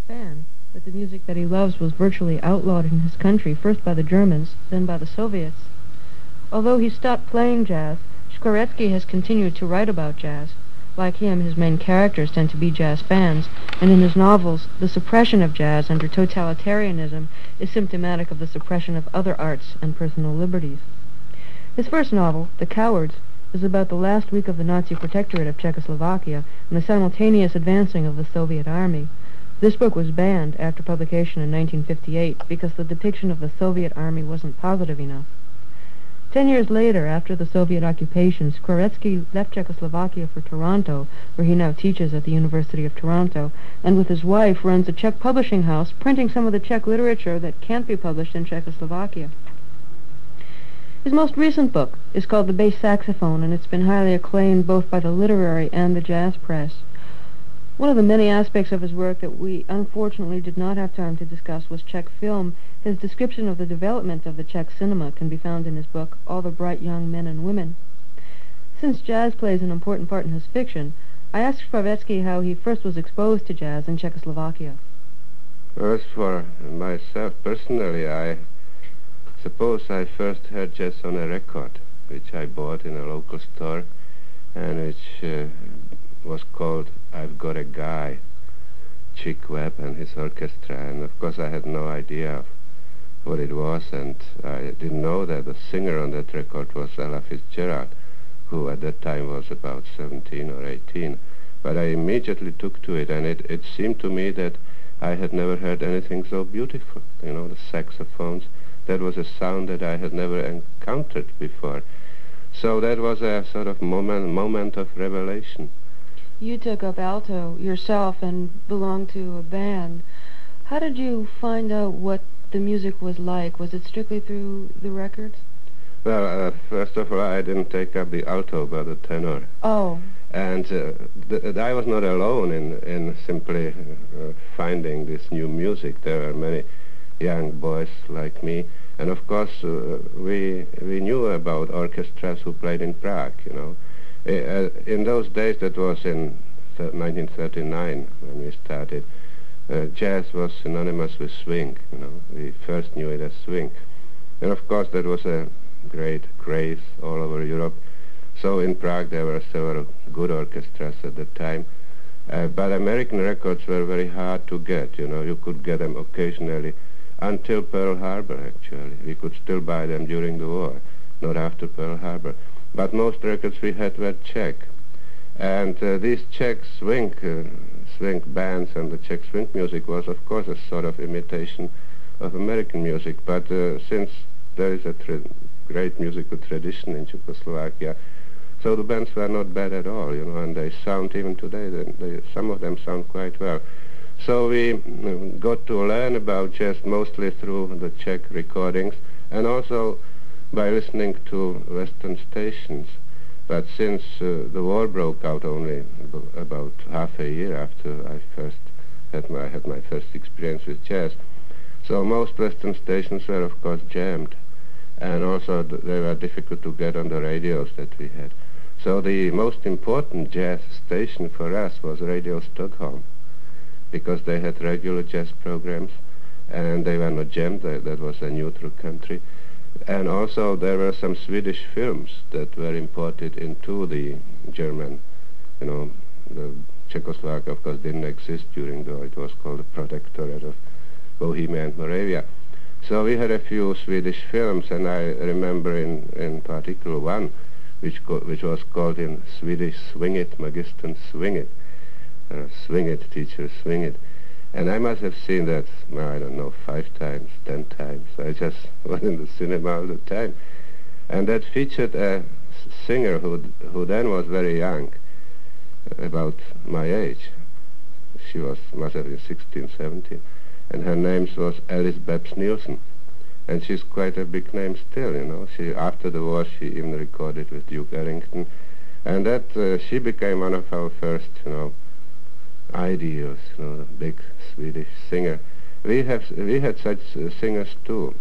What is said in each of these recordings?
fan, that the music that he loves was virtually outlawed in his country, first by the Germans, then by the Soviets. Although he stopped playing jazz, Skvorecky has continued to write about jazz. Like him, his main characters tend to be jazz fans, and in his novels, the suppression of jazz under totalitarianism is symptomatic of the suppression of other arts and personal liberties. His first novel, The Cowards, is about the last week of the Nazi protectorate of Czechoslovakia and the simultaneous advancing of the Soviet army. This book was banned after publication in 1958 because the depiction of the Soviet army wasn't positive enough. 10 years later, after the Soviet occupation, Skvorecky left Czechoslovakia for Toronto, where he now teaches at the University of Toronto, and with his wife runs a Czech publishing house, printing some of the Czech literature that can't be published in Czechoslovakia. His most recent book is called The Bass Saxophone, and it's been highly acclaimed both by the literary and the jazz press. One of the many aspects of his work that we unfortunately did not have time to discuss was Czech film. His description of the development of the Czech cinema can be found in his book, All the Bright Young Men and Women. Since jazz plays an important part in his fiction, I asked Skvorecky how he first was exposed to jazz in Czechoslovakia. As for myself personally, I suppose I first heard jazz on a record, which I bought in a local store, and which was called I've Got a Guy, Chick Webb and his orchestra, and of course I had no idea of what it was, and I didn't know that the singer on that record was Ella Fitzgerald, who at that time was about 17 or 18. But I immediately took to it, and it seemed to me that I had never heard anything so beautiful. You know, the saxophones, that was a sound that I had never encountered before. So that was a sort of moment of revelation. You took up alto yourself and belonged to a band. How did you find out what the music was like? Was it strictly through the records? Well, first of all, I didn't take up the alto, but the tenor. Oh. And I was not alone in simply finding this new music. There were many young boys like me, and of course we knew about orchestras who played in Prague, you know. In those days, that was in 1939 when we started, jazz was synonymous with swing, you know. We first knew it as swing. And of course that was a great craze all over Europe. So in Prague there were several good orchestras at the time. But American records were very hard to get, you know. You could get them occasionally until Pearl Harbor, actually. We could still buy them during the war, not after Pearl Harbor. But most records we had were Czech. And these Czech swing bands and the Czech swing music was, of course, a sort of imitation of American music. But since there is a great musical tradition in Czechoslovakia, so the bands were not bad at all, you know, and they sound, even today, some of them sound quite well. So we got to learn about jazz mostly through the Czech recordings and also by listening to Western stations. But since the war broke out only about half a year after I had my first experience with jazz, so most Western stations were of course jammed, and also they were difficult to get on the radios that we had. So the most important jazz station for us was Radio Stockholm, because they had regular jazz programs and they were not jammed. That was a neutral country. And also there were some Swedish films that were imported into the German, you know, the Czechoslovakia of course didn't exist during the war. It was called the Protectorate of Bohemia and Moravia. So we had a few Swedish films, and I remember in particular one which was called in Swedish Swing It, Magistern Swing It. Swing it, teacher, swing it. And I must have seen that, well, I don't know, 5 times, 10 times. I just was in the cinema all the time. And that featured a singer who then was very young, about my age. She must have been 16, 17. And her name was Alice Babs Nielsen. And she's quite a big name still, you know. After the war, she even recorded with Duke Ellington. And that, she became one of our first, you know, ideals, you know, the big Swedish singer. We had such singers too.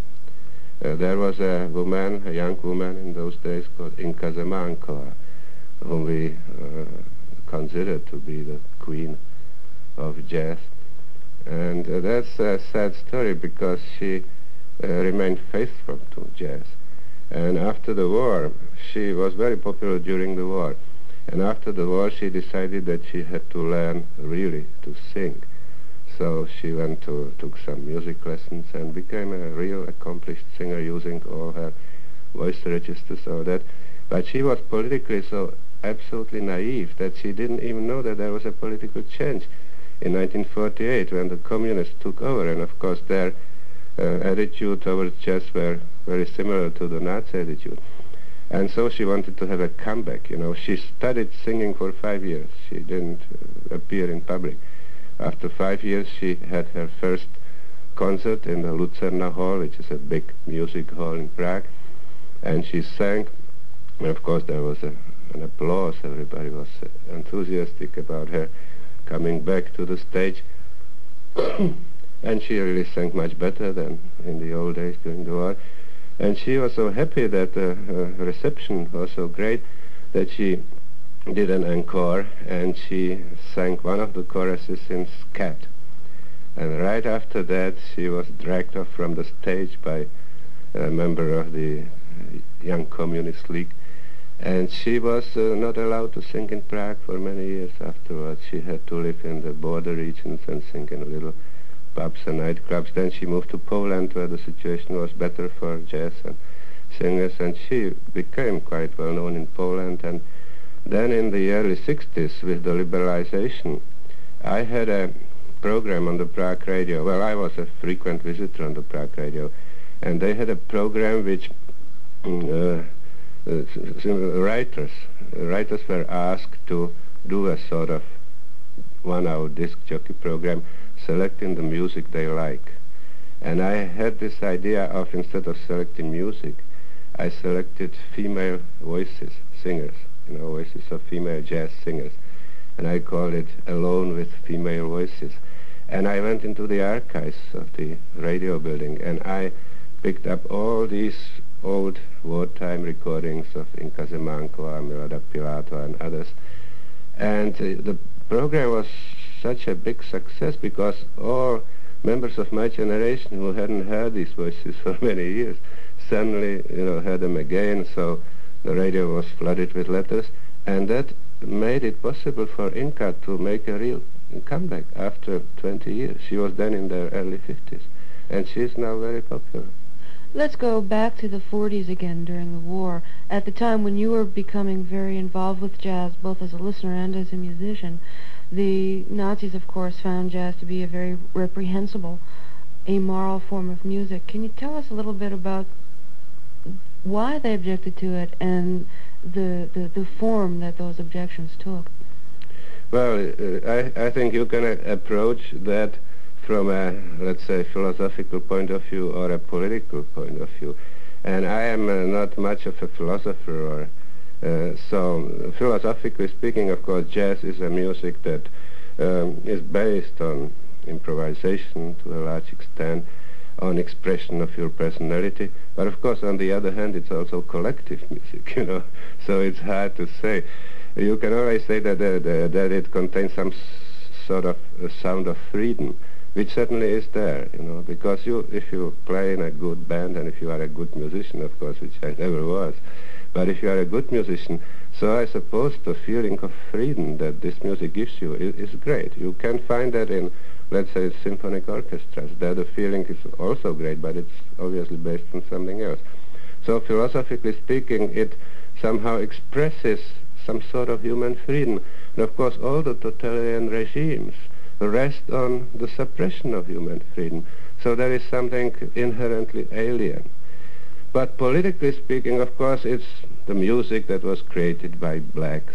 There was a young woman in those days called Inka Zemankova, whom we considered to be the queen of jazz. And that's a sad story because she remained faithful to jazz. And after the war, she was very popular during the war. And after the war, she decided that she had to learn really to sing. So she took some music lessons and became a real accomplished singer using all her voice registers, all that. But she was politically so absolutely naive that she didn't even know that there was a political change in 1948 when the communists took over. And of course their attitude towards jazz were very similar to the Nazi attitude. And so she wanted to have a comeback, you know. She studied singing for 5 years. She didn't appear in public. After 5 years, she had her first concert in the Lucerna Hall, which is a big music hall in Prague, and she sang. And of course, there was an applause. Everybody was enthusiastic about her coming back to the stage. And she really sang much better than in the old days during the war. And she was so happy that the reception was so great that she did an encore, and she sang one of the choruses in scat. And right after that, she was dragged off from the stage by a member of the Young Communist League, and she was not allowed to sing in Prague for many years afterwards. She had to live in the border regions and sing in little pubs and nightclubs. Then she moved to Poland, where the situation was better for jazz and singers, and she became quite well known in Poland. And then in the early 60s, with the liberalization, I had a program on the Prague radio. Well, I was a frequent visitor on the Prague radio, and they had a program which writers were asked to do a sort of 1-hour disc jockey program, selecting the music they like. And I had this idea of, instead of selecting music, I selected female voices, singers, you know, voices of female jazz singers. And I called it Alone with Female Voices. And I went into the archives of the radio building, and I picked up all these old wartime recordings of Inka Zemankova, Milada Pilato, and others. And the program was such a big success because all members of my generation who hadn't heard these voices for many years suddenly, you know, heard them again. So the radio was flooded with letters, and that made it possible for Inka to make a real comeback after 20 years. She was then in the early 50s, and she is now very popular. Let's go back to the 40s again during the war. At the time when you were becoming very involved with jazz, both as a listener and as a musician, the Nazis, of course, found jazz to be a very reprehensible, amoral form of music. Can you tell us a little bit about why they objected to it and the form that those objections took? Well, I think you can approach that from a, let's say, philosophical point of view or a political point of view. And I am not much of a philosopher, so philosophically speaking, of course, jazz is a music that is based on improvisation to a large extent, on expression of your personality. But of course, on the other hand, it's also collective music, you know, so it's hard to say. You can always say that it contains some sort of sound of freedom, which certainly is there, you know, because if you play in a good band and if you are a good musician, of course, which I never was, but if you are a good musician, so I suppose the feeling of freedom that this music gives you is great. You can find that in, let's say, symphonic orchestras. There the feeling is also great, but it's obviously based on something else. So philosophically speaking, it somehow expresses some sort of human freedom. And of course, all the totalitarian regimes rest on the suppression of human freedom. So there is something inherently alien. But politically speaking, of course, it's the music that was created by blacks,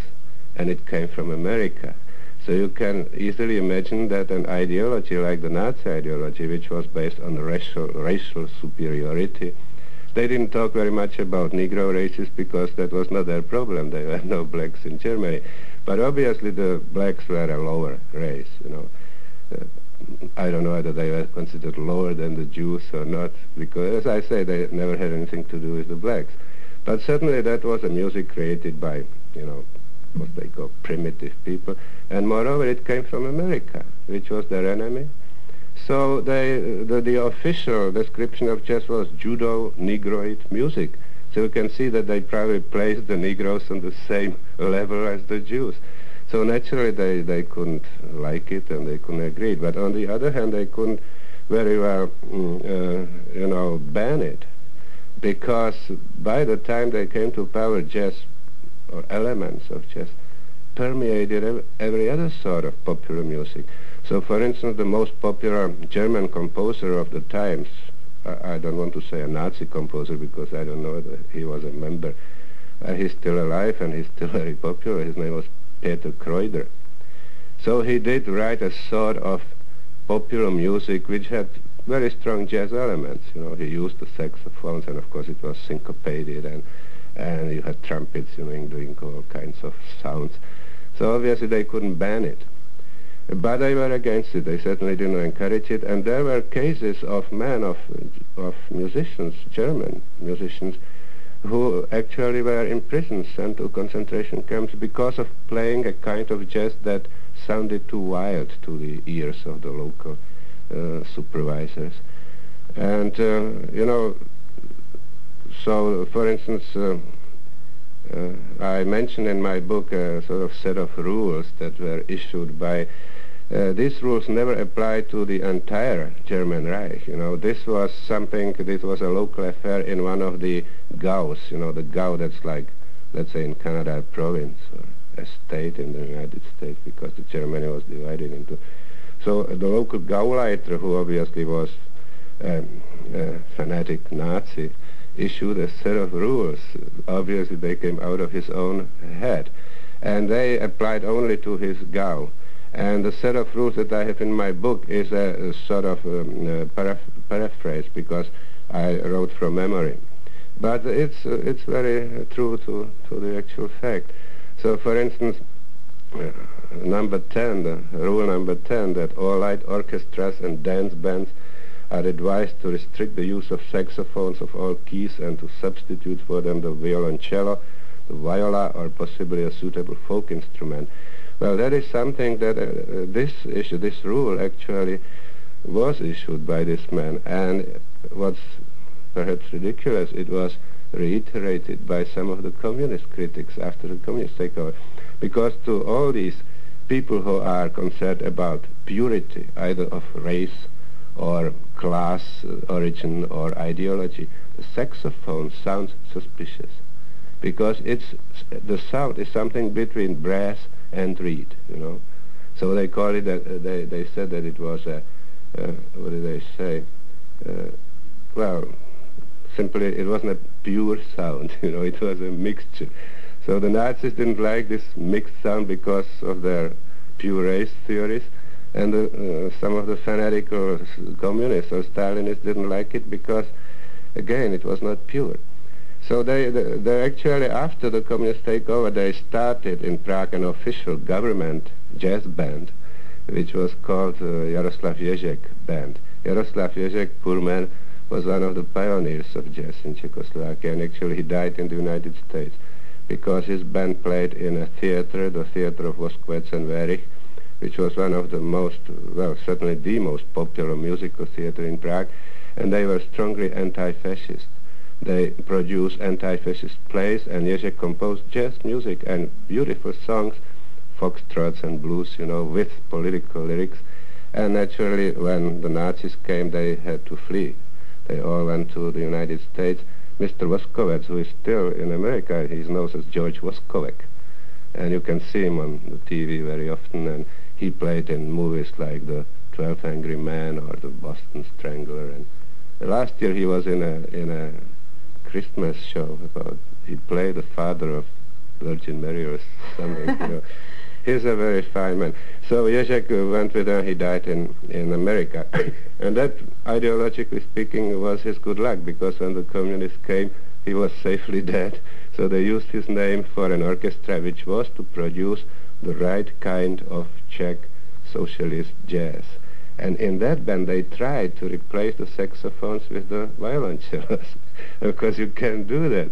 and it came from America. So you can easily imagine that an ideology like the Nazi ideology, which was based on racial superiority, they didn't talk very much about Negro races because that was not their problem. There were no blacks in Germany. But obviously the blacks were a lower race, you know. I don't know whether they were considered lower than the Jews or not, because, as I say, they never had anything to do with the blacks. But certainly that was a music created by, you know, what they call primitive people. And moreover, it came from America, which was their enemy. So the official description of jazz was judo negroid music. So you can see that they probably placed the Negroes on the same level as the Jews. So naturally they couldn't like it and they couldn't agree. But on the other hand, they couldn't very well, ban it. Because by the time they came to power, jazz, or elements of jazz, permeated every other sort of popular music. So for instance, the most popular German composer of the times, I don't want to say a Nazi composer because I don't know that he was a member. He's still alive and he's still very popular. His name was Peter Kreuder. So he did write a sort of popular music which had very strong jazz elements. He used the saxophones, and of course it was syncopated, and you had trumpets, doing all kinds of sounds. So obviously they couldn't ban it. But they were against it. They certainly didn't encourage it. And there were cases of men, of musicians, German musicians, who actually were imprisoned, sent to concentration camps because of playing a kind of jazz that sounded too wild to the ears of the local supervisors. And, so for instance, I mentioned in my book a sort of set of rules that were issued by these rules never applied to the entire German Reich. This was a local affair in one of the gaus. The gau, that's like, let's say in Canada, a province or a state in the United States, because Germany was divided into. So the local Gauleiter, who obviously was a fanatic Nazi, issued a set of rules. Obviously they came out of his own head, and they applied only to his gau. And the set of rules that I have in my book is a sort of paraphrase, because I wrote from memory. But it's very true to the actual fact. So for instance, number 10, the rule number 10, that all light orchestras and dance bands are advised to restrict the use of saxophones of all keys and to substitute for them the violoncello, the viola, or possibly a suitable folk instrument. Well, that is something that this rule actually was issued by this man, and what's perhaps ridiculous, it was reiterated by some of the communist critics after the communist takeover, because to all these people who are concerned about purity, either of race or class, origin, or ideology, the saxophone sounds suspicious, because the sound is something between brass and reed, So they call it they said that it was a, what did they say? Well, simply it wasn't a pure sound, it was a mixture. So the Nazis didn't like this mixed sound because of their pure race theories, and some of the fanatical communists or Stalinists didn't like it because, again, it was not pure. So they actually, after the communist takeover, they started in Prague an official government jazz band, which was called Jaroslav Ježek Band. Jaroslav Ježek, poor man, was one of the pioneers of jazz in Czechoslovakia, and actually he died in the United States because his band played in a theater, the theater of Voskovec and Werich, which was one of the most, well, certainly the most popular musical theater in Prague, and they were strongly anti-fascist. They produced anti-fascist plays, and Ježek composed jazz music and beautiful songs, foxtrots and blues, with political lyrics. And naturally, when the Nazis came, they had to flee. They all went to the United States. Mr. Voskovec, who is still in America, he's known as George Voskovec. And you can see him on the TV very often, and he played in movies like The 12 Angry Men or The Boston Strangler. And last year he was in a Christmas show he played the father of Virgin Mary or something, He's a very fine man. So Ježek went with him, he died in America. And that, ideologically speaking, was his good luck, because when the communists came, he was safely dead. So they used his name for an orchestra which was to produce the right kind of Czech socialist jazz. And in that band they tried to replace the saxophones with the violoncellos. Of course you can't do that,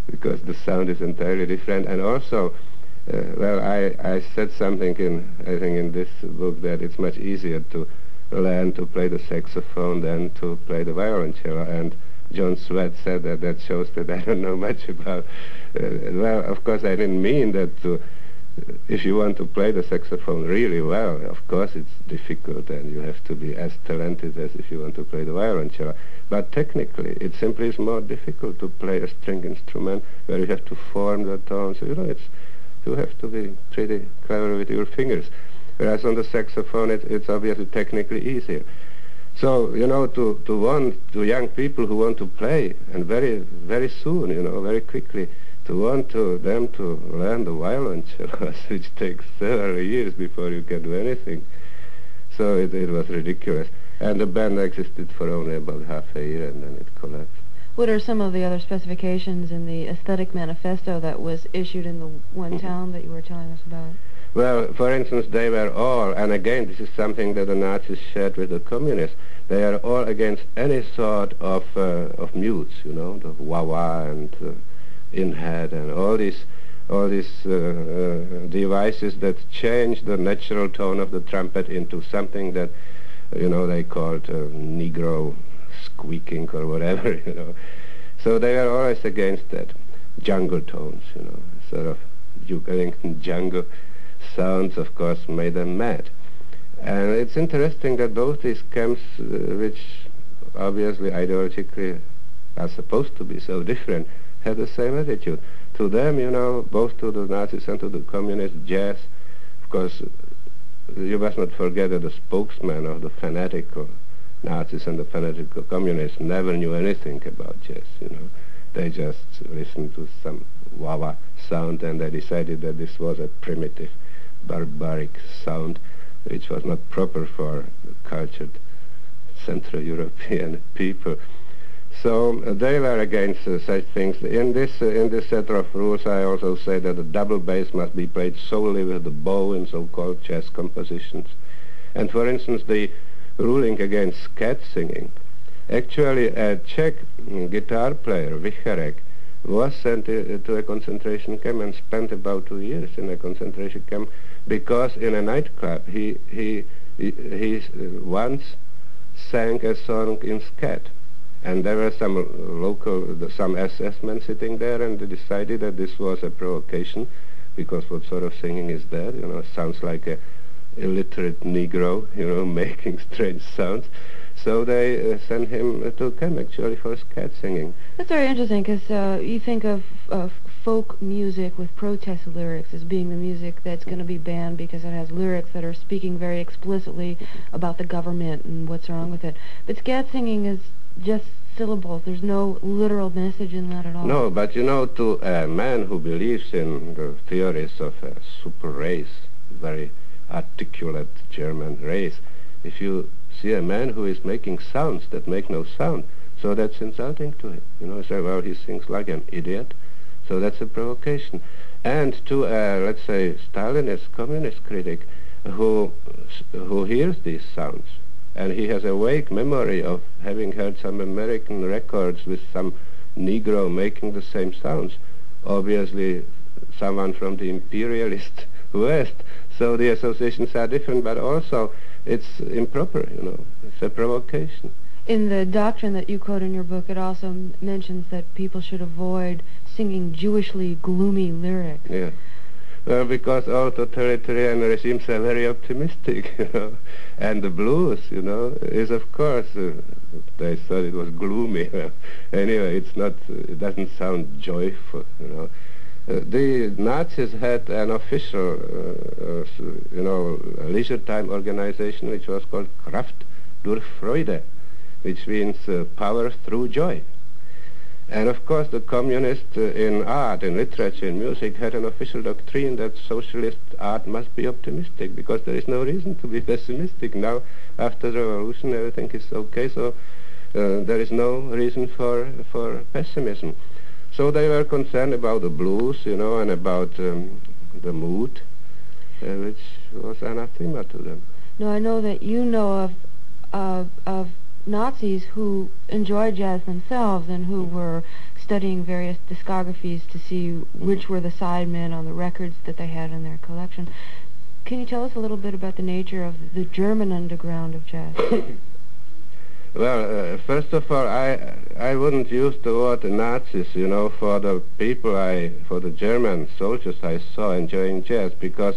because the sound is entirely different. And also, well, I said something I think in this book, that it's much easier to learn to play the saxophone than to play the violoncello. And John Sweat said that shows that I don't know much about. Well, of course, I didn't mean that if you want to play the saxophone really well, of course it's difficult and you have to be as talented as if you want to play the violoncello. But technically, it simply is more difficult to play a string instrument where you have to form the tones. You have to be pretty clever with your fingers. Whereas on the saxophone, it's obviously technically easier. So, to young people who want to play, and very, very soon, very quickly, to want them to learn the violoncello, which takes several years before you can do anything. So it was ridiculous. And the band existed for only about half a year, and then it collapsed. What are some of the other specifications in the aesthetic manifesto that was issued in the one town that you were telling us about? Well, for instance, they were all, and again, this is something that the Nazis shared with the communists, they are all against any sort of mutes, the wah-wah and in-head and all these devices that change the natural tone of the trumpet into something that, they called Negro squeaking or whatever, So they are always against that. Jungle tones, sort of Duke Ellington jungle sounds, of course, made them mad. And it's interesting that both these camps, which obviously ideologically are supposed to be so different, have the same attitude. To them, both to the Nazis and to the communists, jazz, of course, you must not forget that the spokesman of the fanatical Nazis and the fanatical communists never knew anything about jazz, They just listened to some wah-wah sound and they decided that this was a primitive, barbaric sound which was not proper for cultured Central European people. So they were against such things. In this set of rules, I also say that the double bass must be played solely with the bow in so-called jazz compositions. And for instance, the ruling against scat singing, actually a Czech guitar player, Vicharek, was sent to a concentration camp and spent about 2 years in a concentration camp because in a nightclub he once sang a song in scat. And there were some SS men sitting there, and they decided that this was a provocation, because what sort of singing is that? Sounds like a illiterate Negro, making strange sounds. So they sent him to camp, actually, for scat singing. That's very interesting, because you think of folk music with protest lyrics as being the music that's going to be banned because it has lyrics that are speaking very explicitly about the government and what's wrong with it. But scat singing is just syllables. There's no literal message in that at all. No, but to a man who believes in the theories of a super race, very articulate German race, if you see a man who is making sounds that make no sound, so that's insulting to him. You say, well, he sings like an idiot, so that's a provocation. And to a, let's say, Stalinist, communist critic who hears these sounds, and he has a vague memory of having heard some American records with some Negro making the same sounds, obviously someone from the imperialist West. So the associations are different, but also it's improper, It's a provocation. In the doctrine that you quote in your book, it also mentions that people should avoid singing Jewishly gloomy lyrics. Yeah. Well, because all totalitarian regimes are very optimistic, And the blues, is of course, they thought it was gloomy. Anyway, it doesn't sound joyful, The Nazis had an official, leisure time organization which was called Kraft durch Freude, which means power through joy. And of course the communists in art, in literature, in music had an official doctrine that socialist art must be optimistic because there is no reason to be pessimistic. Now, after the revolution, everything is okay, so there is no reason for pessimism. So they were concerned about the blues, and about the mood, which was anathema to them. Now, I know that you know of Nazis who enjoyed jazz themselves and who were studying various discographies to see which were the sidemen on the records that they had in their collection. Can you tell us a little bit about the nature of the German underground of jazz? Well, first of all, I wouldn't use the word Nazis, for the people for the German soldiers I saw enjoying jazz, because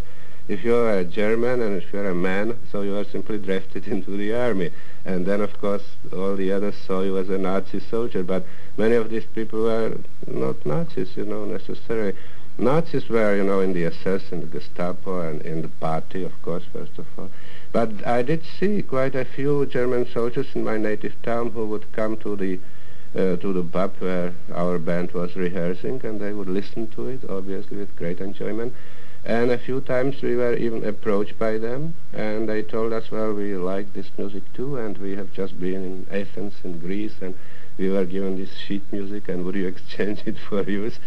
if you are a German and if you are a man, so you are simply drafted into the army. And then, of course, all the others saw you as a Nazi soldier. But many of these people were not Nazis, necessarily. Nazis were, in the SS, in the Gestapo, and in the party, of course, first of all. But I did see quite a few German soldiers in my native town who would come to the pub where our band was rehearsing, and they would listen to it, obviously with great enjoyment. And a few times we were even approached by them, and they told us, well, we like this music too, and we have just been in Athens, in Greece, and we were given this sheet music, and would you exchange it for use?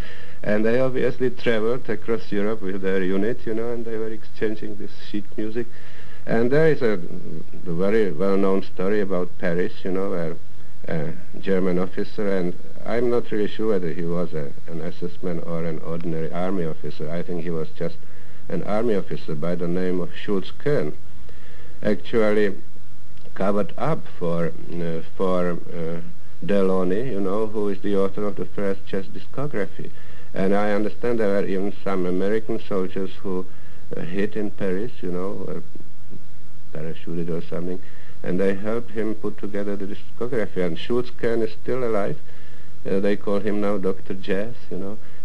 And they obviously traveled across Europe with their unit, and they were exchanging this sheet music. And there is a very well-known story about Paris, where a German officer, and I'm not really sure whether he was an SS man or an ordinary army officer. I think he was just an army officer by the name of Schulz Köhn, actually covered up for Delaunay, who is the author of the first jazz discography. And I understand there were even some American soldiers who hid in Paris, parachuted or something, and they helped him put together the discography. And Schulz Köhn is still alive. They call him now Dr. Jazz,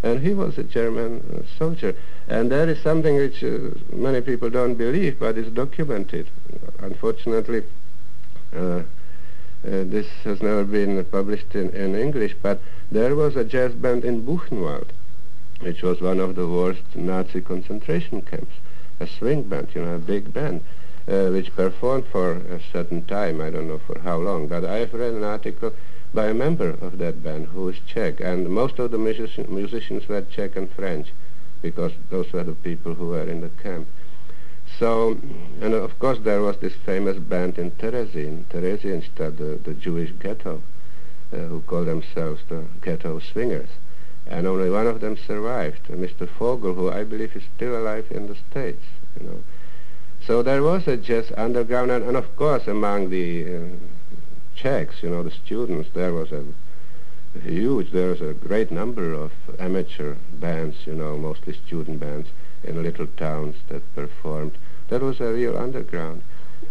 and he was a German soldier. And there is something which many people don't believe, but is documented. Unfortunately, this has never been published in English, but there was a jazz band in Buchenwald, which was one of the worst Nazi concentration camps, a swing band, a big band, which performed for a certain time, I don't know for how long, but I have read an article by a member of that band who is Czech, and most of the musicians were Czech and French, because those were the people who were in the camp. So, and of course there was this famous band in Theresienstadt, the Jewish ghetto, who called themselves the Ghetto Swingers. And only one of them survived, Mr. Vogel, who I believe is still alive in the States, So there was a jazz underground, and of course among the Czechs, the students, there was a great number of amateur bands, mostly student bands in little towns that performed. That was a real underground.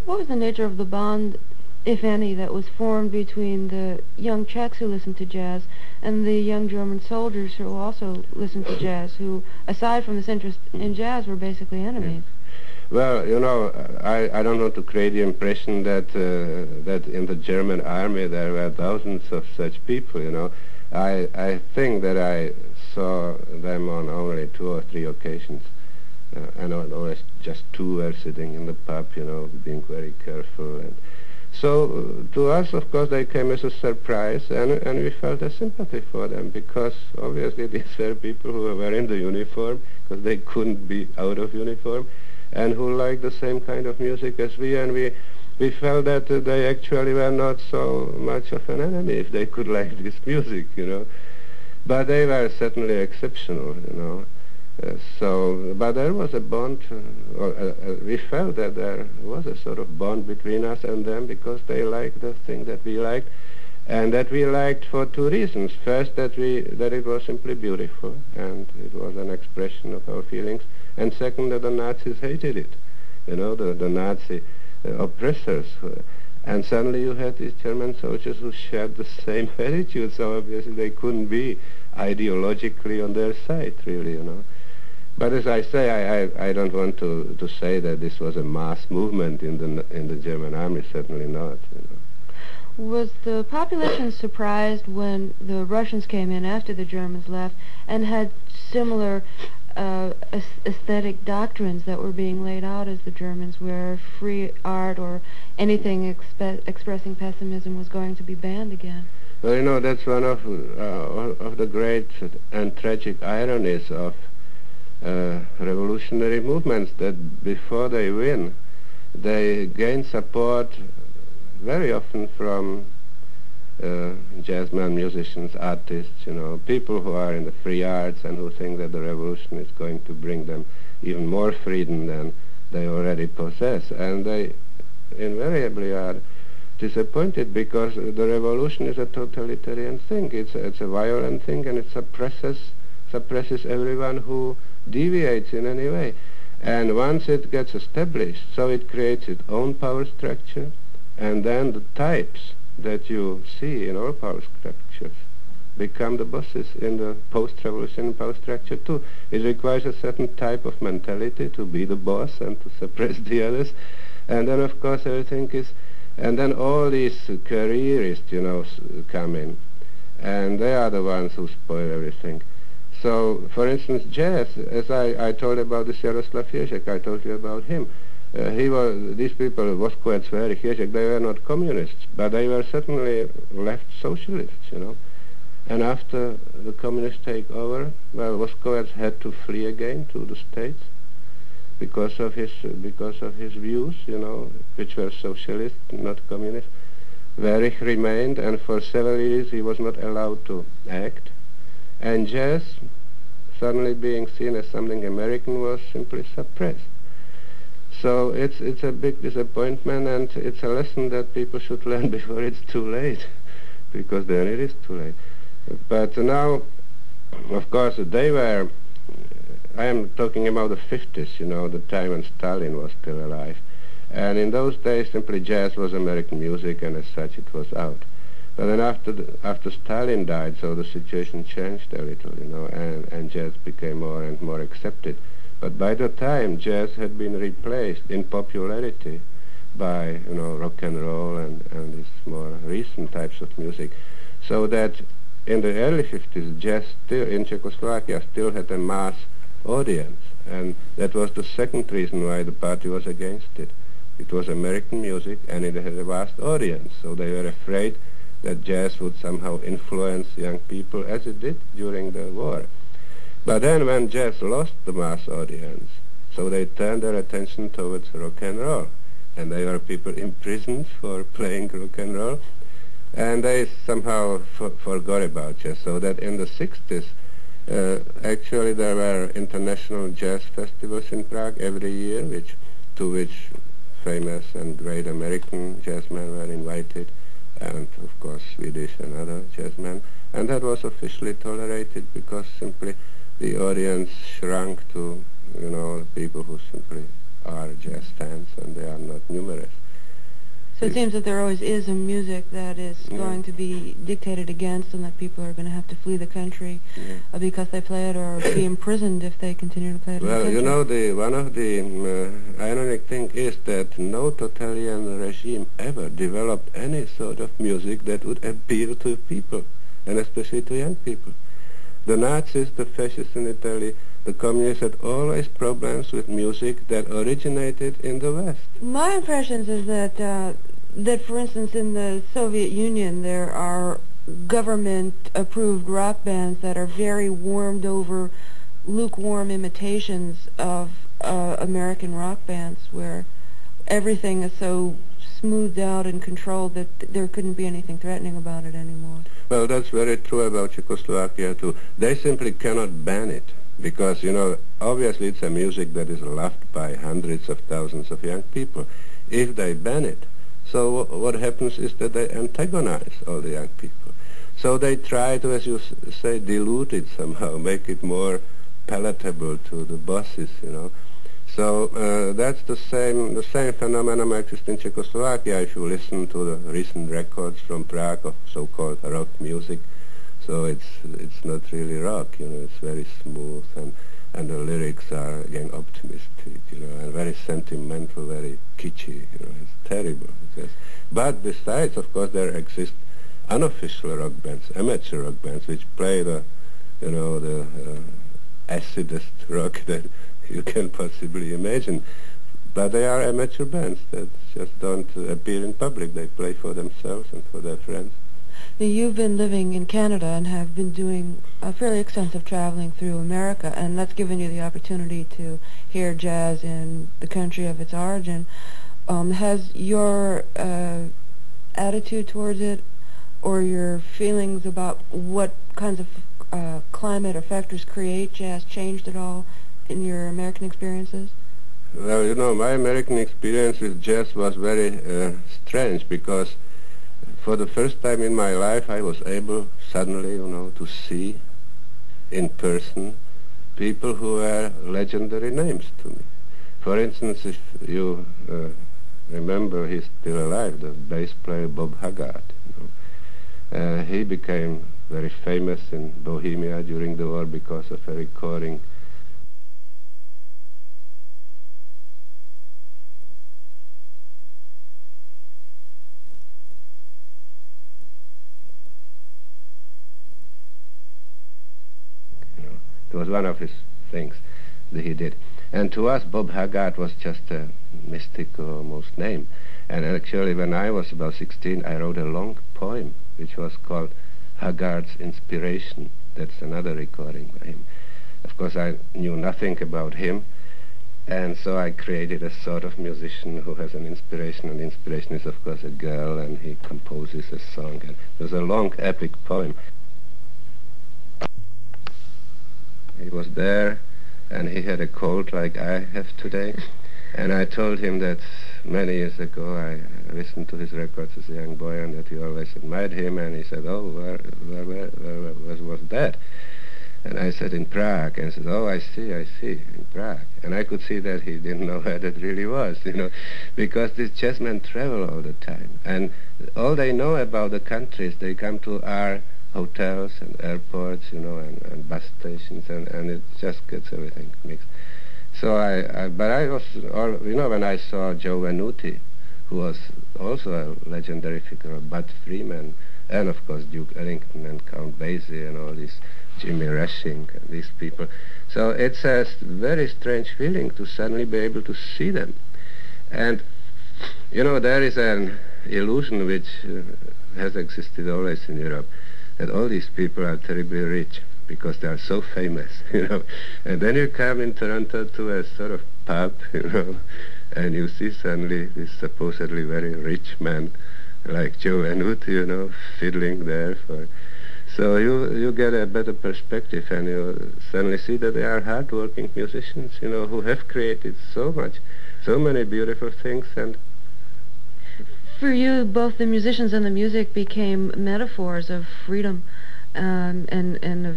What was the nature of the bond, if any, that was formed between the young Czechs who listened to jazz and the young German soldiers who also listened to jazz, who, aside from this interest in jazz, were basically enemies? Yeah. Well, I don't want to create the impression that that in the German army there were thousands of such people, I think that I saw them on only 2 or 3 occasions. And always just 2 were sitting in the pub, being very careful. And so to us, of course, they came as a surprise, and we felt a sympathy for them, because obviously these were people who were in the uniform, because they couldn't be out of uniform, and who liked the same kind of music as we, and we felt that they actually were not so much of an enemy if they could like this music, But they were certainly exceptional, but there was a bond, we felt that there was a sort of bond between us and them, because they liked the thing that we liked, and that we liked for 2 reasons. First, that it was simply beautiful, and it was an expression of our feelings, and second, that the Nazis hated it, the Nazi oppressors. And suddenly you had these German soldiers who shared the same attitude, so obviously they couldn't be ideologically on their side, really, But as I say, I don't want to say that this was a mass movement in the German army, certainly not, Was the population surprised when the Russians came in after the Germans left and had similar aesthetic doctrines that were being laid out as the Germans, where free art or anything expressing pessimism was going to be banned again? Well, that's one of the great and tragic ironies of revolutionary movements, that before they win, they gain support very often from jazzmen, musicians, artists, people who are in the free arts and who think that the revolution is going to bring them even more freedom than they already possess, and they invariably are disappointed because the revolution is a totalitarian thing. It's a violent thing, and it suppresses everyone who deviates in any way. And once it gets established, so it creates its own power structure, and then the types that you see in all power structures become the bosses in the post-revolution power structure too. It requires a certain type of mentality to be the boss and to suppress the others. And then of course everything is, and then all these careerists, come in, and they are the ones who spoil everything. So, for instance, jazz, as I told about the Jaroslav Ježek, I told you about him. These people, Vosko, Skvorecky, Ježek, they were not communists, but they were certainly left socialists, And after the communists take over, well, Vosko had to flee again to the States because of his views, which were socialist, not communist. Werich remained, and for several years he was not allowed to act. And jazz, suddenly being seen as something American, was simply suppressed. So it's a big disappointment, and it's a lesson that people should learn before it's too late, because then it is too late. But now, of course, I am talking about the 50s, the time when Stalin was still alive. And in those days, simply jazz was American music, and as such it was out. But then after Stalin died, so the situation changed a little, and jazz became more and more accepted. But by the time, jazz had been replaced in popularity by, rock and roll and these more recent types of music. So that in the early 50s, jazz still in Czechoslovakia still had a mass audience, and that was the second reason why the party was against it. It was American music, and it had a vast audience, so they were afraid that jazz would somehow influence young people, as it did during the war. But then when jazz lost the mass audience, so they turned their attention towards rock and roll, and there were people imprisoned for playing rock and roll, and they somehow forgot about jazz, so that in the 60s, actually there were international jazz festivals in Prague every year, to which famous and great American jazzmen were invited, and of course Swedish and other jazzmen, and that was officially tolerated because simply the audience shrunk to, people who simply are jazz fans, and they are not numerous. So it seems that there always is a music that is going to be dictated against, and that people are going to have to flee the country because they play it, or be imprisoned if they continue to play it. Well, one of the ironic things is that no totalitarian regime ever developed any sort of music that would appeal to people, and especially to young people. The Nazis, the fascists in Italy, the communists had always problems with music that originated in the West. My impression is that for instance, in the Soviet Union, there are government-approved rock bands that are very warmed-over, lukewarm imitations of American rock bands, where everything is so smoothed out and controlled that there couldn't be anything threatening about it anymore. Well, that's very true about Czechoslovakia, too. They simply cannot ban it, because, obviously it's a music that is loved by hundreds of thousands of young people. If they ban it, so what happens is that they antagonize all the young people. So they try to, as you say, dilute it somehow, make it more palatable to the bosses, So that's the same phenomenon exists in Czechoslovakia. If you listen to the recent records from Prague of so-called rock music, so it's not really rock, it's very smooth, and the lyrics are again optimistic, and very sentimental, very kitschy, it's terrible. But besides, of course, there exist unofficial rock bands, amateur rock bands, which play the acidest rock that you can possibly imagine. But they are amateur bands that just don't appear in public. They play for themselves and for their friends. Now, you've been living in Canada and have been doing fairly extensive traveling through America, and that's given you the opportunity to hear jazz in the country of its origin. Has your attitude towards it, or your feelings about what kinds of climate or factors create jazz, changed at all in your American experiences? Well, you know, my American experience with jazz was very strange because for the first time in my life I was able suddenly, you know, to see in person people who were legendary names to me. For instance, if you remember, he's still alive, the bass player Bob Haggart. You know. He became very famous in Bohemia during the war because of a recording. You know, it was one of his things that he did. And to us, Bob Haggart was just a mystical almost name. And actually, when I was about 16, I wrote a long poem which was called Haggart's Inspiration. That's another recording by him. Of course, I knew nothing about him, and so I created a sort of musician who has an inspiration, and the inspiration is, of course, a girl, and he composes a song. And it was a long, epic poem. He was there, and he had a cold like I have today. And I told him that many years ago I listened to his records as a young boy and that he always admired him. And he said, oh, where was that? And I said, in Prague. And he said, oh, I see, in Prague. And I could see that he didn't know where that really was, you know, because these jazzmen travel all the time. And all they know about the country is they come to our hotels and airports, you know, and bus stations, and it just gets everything mixed. So but I was, you know, when I saw Joe Venuti, who was also a legendary figure, Bud Freeman, and of course Duke Ellington and Count Basie and all these, Jimmy Rushing and these people. So it's a very strange feeling to suddenly be able to see them. And, you know, there is an illusion which has existed always in Europe, that all these people are terribly rich because they are so famous, you know. And then you come in Toronto to a sort of pub, you know, and you see suddenly this supposedly very rich man like Joe Venuti, you know, fiddling there for... So you get a better perspective, and you suddenly see that they are hard-working musicians, you know, who have created so many beautiful things. And for you, both the musicians and the music became metaphors of freedom and of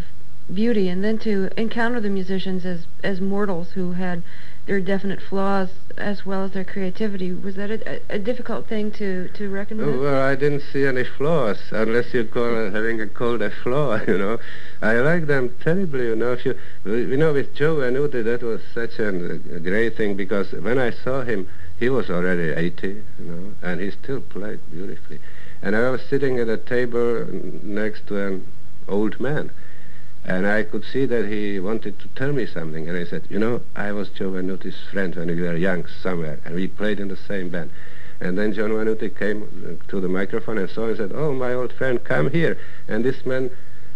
beauty, and then to encounter the musicians as mortals who had their definite flaws as well as their creativity. Was that a difficult thing to reckon with? Well, I didn't see any flaws, unless you call having a cold a flaw, you know. I like them terribly, you know. If you know, with Joe Venuti, that was such a great thing, because when I saw him, he was already 80, you know, and he still played beautifully. And I was sitting at a table next to an old man, and I could see that he wanted to tell me something. And I said, you know, I was Joe Venuti's friend when we were young somewhere, and we played in the same band. And then John Venuti came to the microphone and saw and said, oh, my old friend, come here. And this man,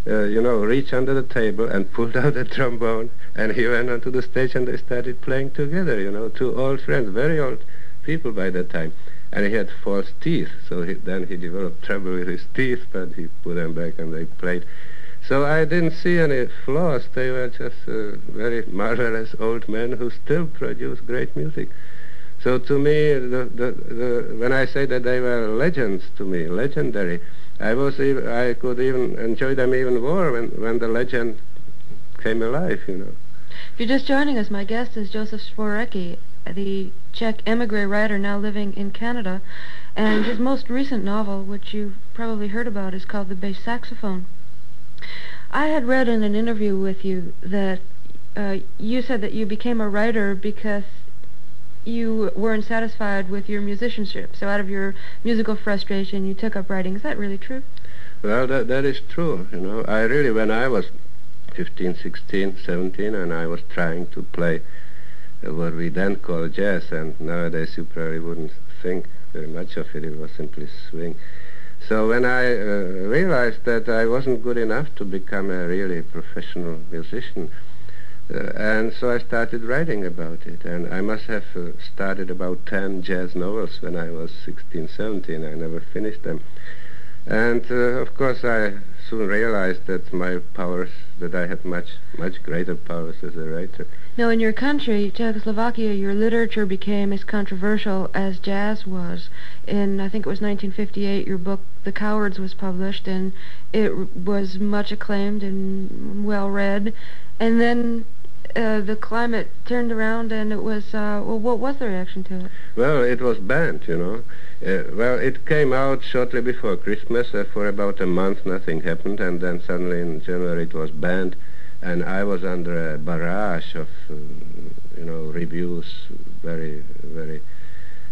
you know, reached under the table and pulled out a trombone, and he went onto the stage and they started playing together, you know, two old friends, very old people by that time. And he had false teeth, so then he developed trouble with his teeth, but he put them back and they played. So I didn't see any flaws. They were just very marvelous old men who still produce great music. So to me, when I say that they were legends to me, legendary, I could even enjoy them even more when the legend came alive, you know. If you're just joining us, my guest is Josef Skvorecky, the Czech emigre writer now living in Canada, and his most recent novel, which you've probably heard about, is called The Bass Saxophone. I had read in an interview with you that you said that you became a writer because you weren't satisfied with your musicianship. So out of your musical frustration, you took up writing. Is that really true? Well, that is true. You know, I really, when I was 15, 16, 17, and I was trying to play what we then call jazz, and nowadays you probably wouldn't think very much of it. It was simply swing. So when I realized that I wasn't good enough to become a really professional musician, and so I started writing about it. And I must have started about 10 jazz novels when I was 16, 17. I never finished them. And of course I soon realized that my powers that I had much greater powers as a writer. Now, in your country, Czechoslovakia, your literature became as controversial as jazz was. In, I think it was 1958, your book, The Cowards, was published, and it was much acclaimed and well read. And then the climate turned around, and it was, well, what was the reaction to it? Well, it was banned, you know. Well, it came out shortly before Christmas. For about a month, nothing happened, and then suddenly in January it was banned, and I was under a barrage of, reviews, very, very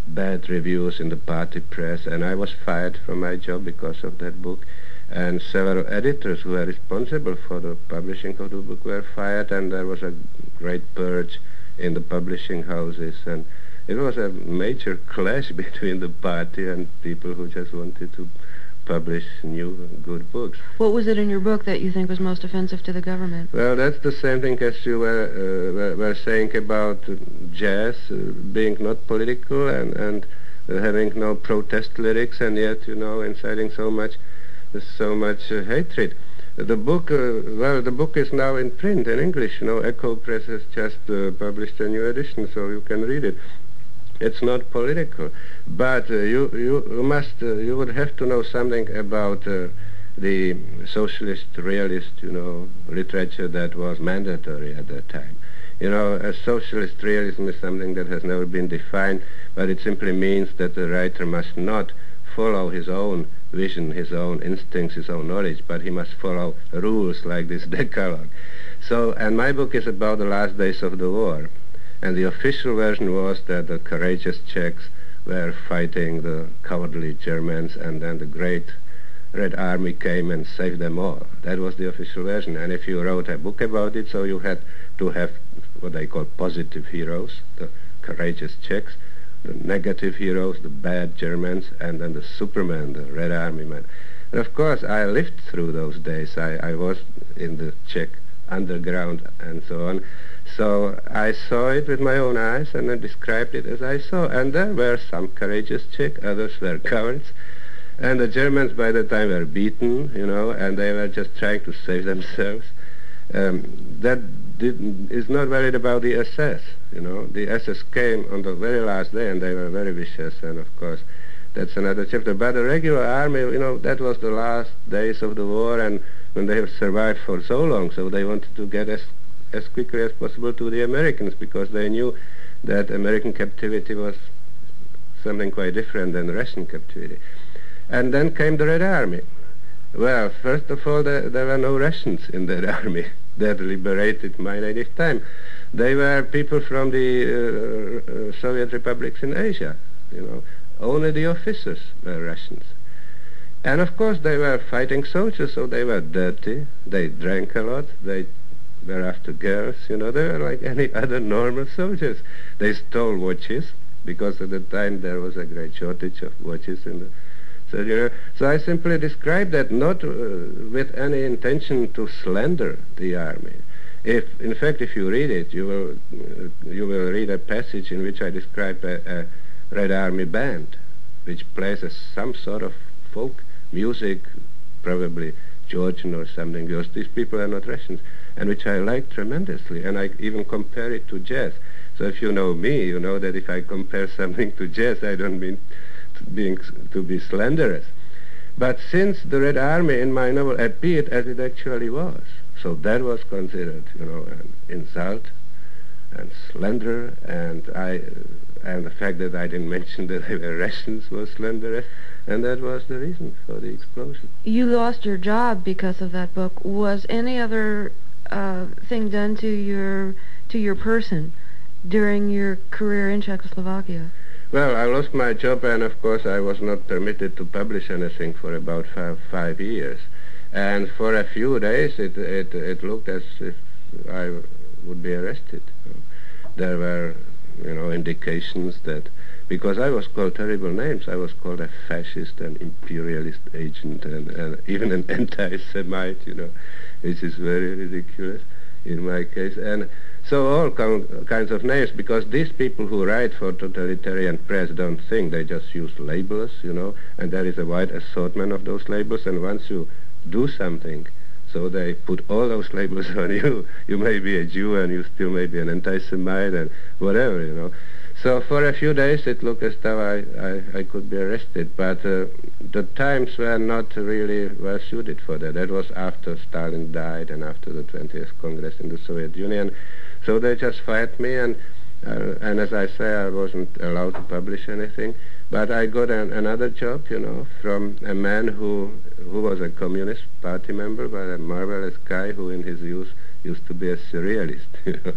bad reviews in the party press, and I was fired from my job because of that book. And several editors who were responsible for the publishing of the book were fired, and there was a great purge in the publishing houses, and it was a major clash between the party and people who just wanted to publish new, good books. What was it in your book that you think was most offensive to the government? Well, that's the same thing as you were saying about jazz being not political and having no protest lyrics, and yet, inciting so much hatred. The book, the book is now in print in English. Echo Press has just published a new edition, so you can read it. It's not political, but you would have to know something about the socialist, realist, literature that was mandatory at that time. A socialist realism is something that has never been defined, but it simply means that the writer must not follow his own vision, his own instincts, his own knowledge, but he must follow rules like this Decalogue. So, and my book is about the last days of the war. And the official version was that the courageous Czechs were fighting the cowardly Germans, and then the great Red Army came and saved them all. That was the official version. And if you wrote a book about it, so you had to have what they call positive heroes, the courageous Czechs, the negative heroes, the bad Germans, and then the Superman, the Red Army man. And of course, I lived through those days. I was in the Czech underground and so on. So I saw it with my own eyes, and I described it as I saw. And there were some courageous Czechs, others were cowards. And the Germans by the time were beaten, and they were just trying to save themselves. That is not valid about the SS, The SS came on the very last day, and they were very vicious, and of course that's another chapter. But the regular army, that was the last days of the war, and when they have survived for so long, so they wanted to get as quickly as possible to the Americans, because they knew that American captivity was something quite different than Russian captivity. And then came the Red Army. Well, first of all, there were no Russians in that army that liberated my native time. They were people from the Soviet republics in Asia, Only the officers were Russians. And of course they were fighting soldiers, so they were dirty, they drank a lot, they were after girls, they were like any other normal soldiers. They stole watches, because at the time there was a great shortage of watches in the... So I simply describe that not with any intention to slander the army. In fact, if you read it, you will read a passage in which I describe a Red Army band, which plays some sort of folk music, probably Georgian or something, because these people are not Russians, and which I like tremendously, and I even compare it to jazz. So if you know me, you know that if I compare something to jazz, I don't mean to be slanderous. But since the Red Army in my novel appeared as it actually was, so that was considered, an insult and slander, and the fact that I didn't mention that they were Russians was slanderous, and that was the reason for the explosion. You lost your job because of that book. Was any other thing done to your person during your career in Czechoslovakia? Well, I lost my job, and of course I was not permitted to publish anything for about five years. And for a few days it looked as if I would be arrested. There were, indications that, because I was called terrible names, I was called a fascist, an imperialist agent, and even an anti-Semite, which is very ridiculous in my case. And so all kinds of names, because these people who write for totalitarian press don't think, they just use labels, and there is a wide assortment of those labels, and once you do something, So they put all those labels on you. You may be a Jew and you still may be an anti-Semite and whatever, you know. So for a few days it looked as though I could be arrested, but the times were not really well suited for that. That was after Stalin died and after the 20th Congress in the Soviet Union. So they just fired me, and as I say, I wasn't allowed to publish anything. But I got another job, you know, from a man who was a Communist Party member, but a marvelous guy who in his youth used to be a surrealist, you know.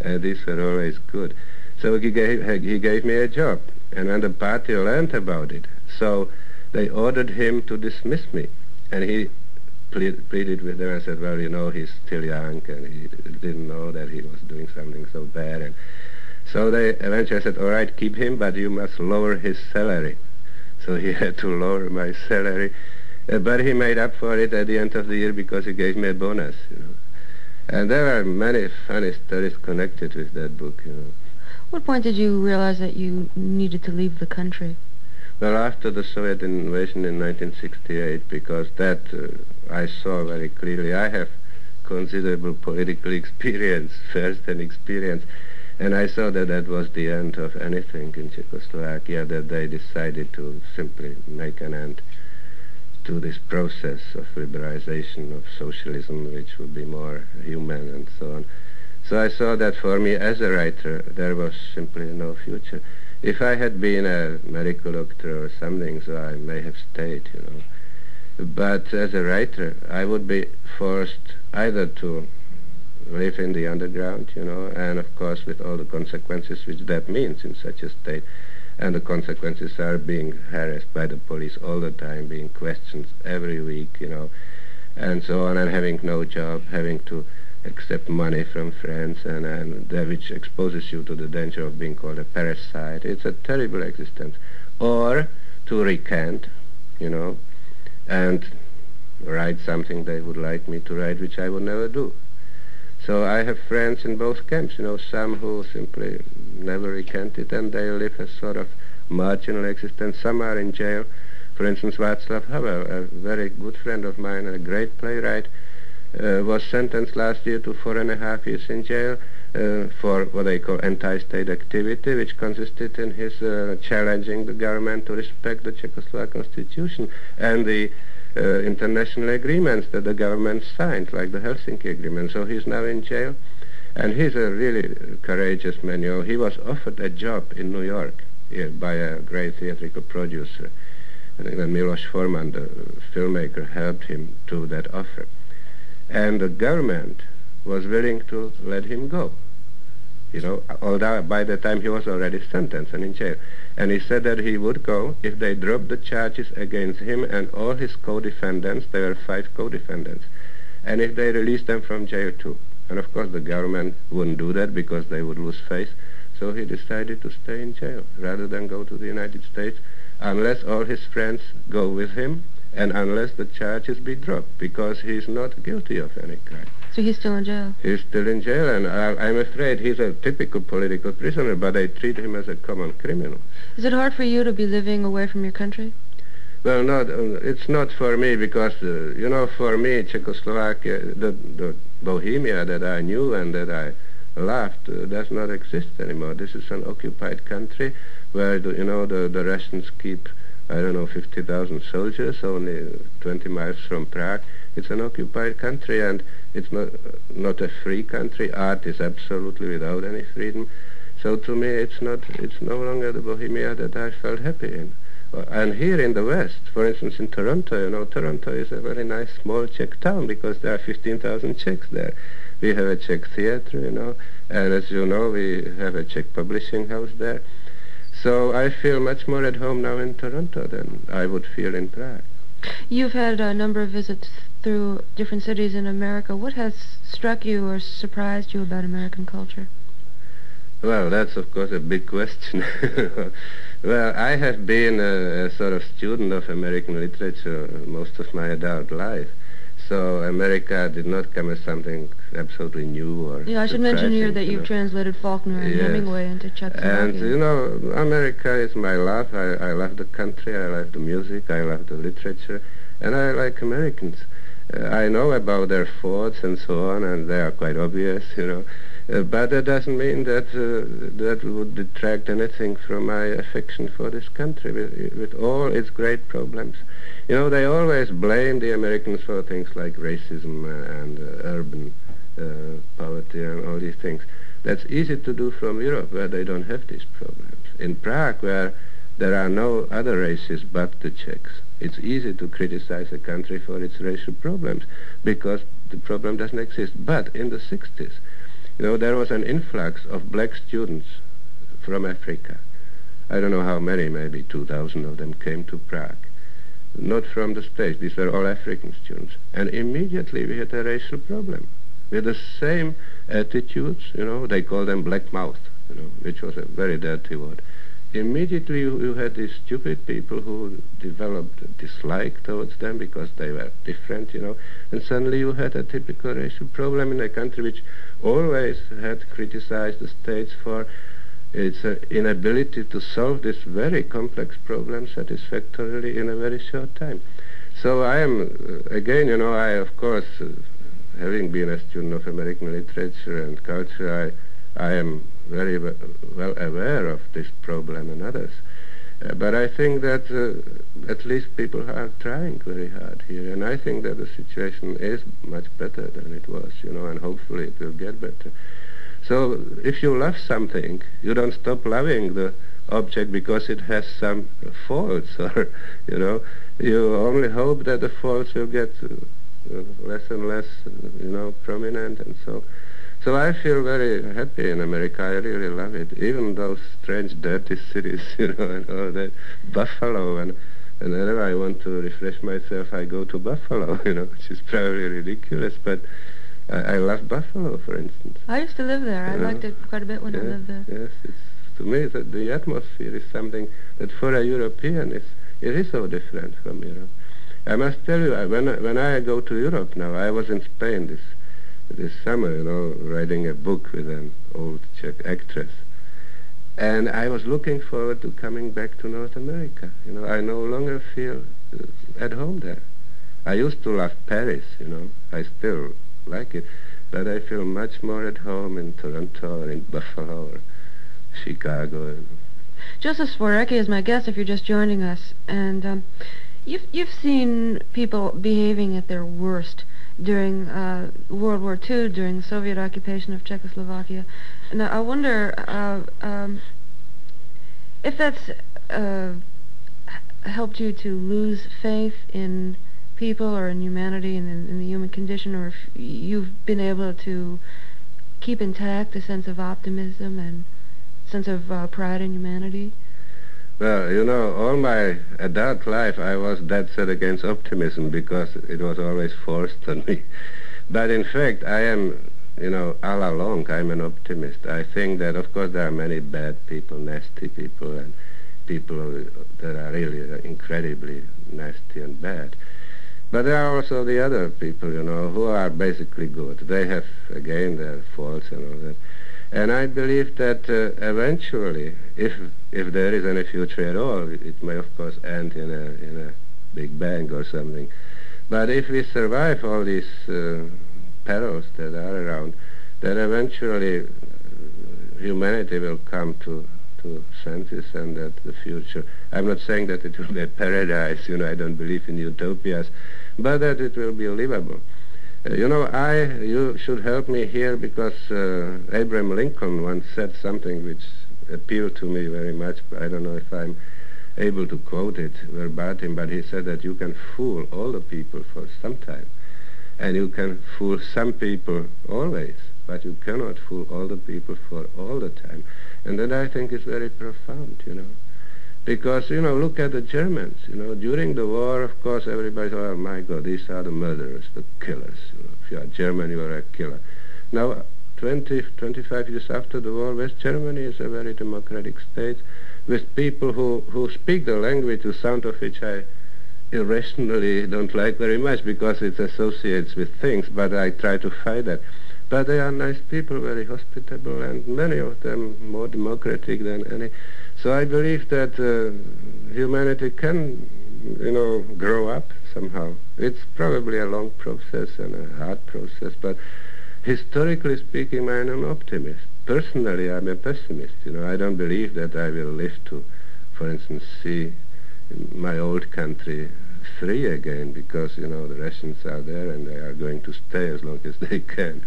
And these were always good. So he gave me a job, and when the party learned about it, so they ordered him to dismiss me. And he pleaded with them and said, well, you know, he's still young, and he didn't know that he was doing something so bad. And so they eventually said, all right, keep him, but you must lower his salary. So he had to lower my salary. But he made up for it at the end of the year because he gave me a bonus, you know. And there are many funny stories connected with that book, you know. What point did you realize that you needed to leave the country? Well, after the Soviet invasion in 1968, because that I saw very clearly. I have considerable political experience, first-hand experience, and I saw that that was the end of anything in Czechoslovakia, that they decided to simply make an end to this process of liberalization of socialism, which would be more human and so on. So I saw that for me as a writer, there was simply no future. If I had been a medical doctor or something, so I may have stayed, you know. But as a writer, I would be forced either to live in the underground, you know, and of course with all the consequences which that means in such a state. And the consequences are being harassed by the police all the time, being questioned every week, you know, and so on, and having no job, having to accept money from friends, and that which exposes you to the danger of being called a parasite. It's a terrible existence. Or to recant, you know, and write something they would like me to write, which I would never do. So I have friends in both camps, you know, some who simply never recanted and they live a sort of marginal existence. Some are in jail. For instance, Václav Havel, a very good friend of mine, a great playwright, was sentenced last year to 4.5 years in jail for what they call anti-state activity, which consisted in his challenging the government to respect the Czechoslovak constitution and the international agreements that the government signed, like the Helsinki Agreement. So he's now in jail, and he's a really courageous man. You know, he was offered a job in New York by a great theatrical producer. And then Milos Forman, the filmmaker, helped him to that offer. And the government was willing to let him go, you know, although by the time he was already sentenced and in jail. And he said that he would go if they dropped the charges against him and all his co-defendants. There were 5 co-defendants. And if they released them from jail too. And of course the government wouldn't do that because they would lose face. So he decided to stay in jail rather than go to the United States unless all his friends go with him and unless the charges be dropped, because he's not guilty of any crime. So he's still in jail? He's still in jail, and I'm afraid he's a typical political prisoner, but they treat him as a common criminal. Is it hard for you to be living away from your country? Well, no, it's not for me, because, you know, for me, Czechoslovakia, the Bohemia that I knew and that I loved does not exist anymore. This is an occupied country where, you know, the Russians keep, I don't know, 50,000 soldiers only 20 miles from Prague. It's an occupied country, and it's not a free country. Art is absolutely without any freedom. So to me, it's no longer the Bohemia that I felt happy in. And here in the West, for instance, in Toronto, you know, Toronto is a very nice small Czech town because there are 15,000 Czechs there. We have a Czech theater, you know, and as you know, we have a Czech publishing house there. So I feel much more at home now in Toronto than I would feel in Prague. You've had a number of visits through different cities in America. What has struck you or surprised you about American culture? Well, that's of course a big question. Well, I have been a sort of student of American literature most of my adult life. So America did not come as something absolutely new or Yeah, I should mention here that you've translated Faulkner and Hemingway into Czechoslovakia. And, you know, America is my love. I love the country, I love the music, I love the literature, and I like Americans. I know about their faults and so on, and they are quite obvious, but that doesn't mean that that would detract anything from my affection for this country with all its great problems. They always blame the Americans for things like racism and urban poverty and all these things. That's easy to do from Europe, where they don't have these problems. In Prague, where there are no other races but the Czechs, it's easy to criticize a country for its racial problems because the problem doesn't exist. But in the 60s, there was an influx of black students from Africa. I don't know how many, maybe 2,000 of them came to Prague. Not from the States, these were all African students. And immediately we had a racial problem. With the same attitudes, they call them black mouth, which was a very dirty word. Immediately you had these stupid people who developed a dislike towards them because they were different, and suddenly you had a typical racial problem in a country which always had criticized the states for its inability to solve this very complex problem satisfactorily in a very short time. So I am, again, I of course, having been a student of American literature and culture, I am very well aware of this problem and others. But I think that at least people are trying very hard here, and I think that the situation is much better than it was, and hopefully it will get better. So if you love something, you don't stop loving the object because it has some faults, or, you only hope that the faults will get less and less, prominent, and so. So I feel very happy in America. I really love it. Even those strange, dirty cities, and all that. Buffalo, and whenever I want to refresh myself, I go to Buffalo, which is probably ridiculous, but I love Buffalo, for instance. I used to live there. I liked it quite a bit when I lived there. Yes, to me, the atmosphere is something that for a European, it is so different from Europe. I must tell you, when I go to Europe now, I was in Spain this summer, writing a book with an old Czech actress. And I was looking forward to coming back to North America. I no longer feel at home there. I used to love Paris, I still like it, but I feel much more at home in Toronto or in Buffalo or Chicago. Josef Skvorecky is my guest if you're just joining us, and you've seen people behaving at their worst during World War II, during the Soviet occupation of Czechoslovakia. Now, I wonder if that's helped you to lose faith in people or in humanity and in the human condition, or if you've been able to keep intact a sense of optimism and sense of pride in humanity. Well, all my adult life I was dead set against optimism because it was always forced on me. But in fact, I am, all along, I'm an optimist. I think that, of course, there are many bad people, nasty people, and people that are really incredibly nasty and bad. But there are also the other people, who are basically good. They have, again, their faults and all that. And I believe that eventually, if there is any future at all, it may of course end in a big bang or something. But if we survive all these perils that are around, then eventually humanity will come to senses, and that the future, I'm not saying that it will be a paradise, I don't believe in utopias, but that it will be livable. You should help me here because Abraham Lincoln once said something which appealed to me very much. I don't know if I'm able to quote it verbatim, but he said that you can fool all the people for some time, and you can fool some people always, but you cannot fool all the people for all the time. And that I think is very profound, Because, look at the Germans, during the war, of course, everybody thought, oh my God, these are the murderers, the killers. If you are German, you are a killer. Now, 25 years after the war, West Germany is a very democratic state with people who speak the language, the sound of which I irrationally don't like very much because it associates with things, but I try to fight that. But they are nice people, very hospitable, and many of them more democratic than any. So I believe that humanity can grow up somehow. It's probably a long process and a hard process, but historically speaking, I'm an optimist. Personally, I'm a pessimist. I don't believe that I will live to, for instance, see my old country free again, because, the Russians are there and they are going to stay as long as they can.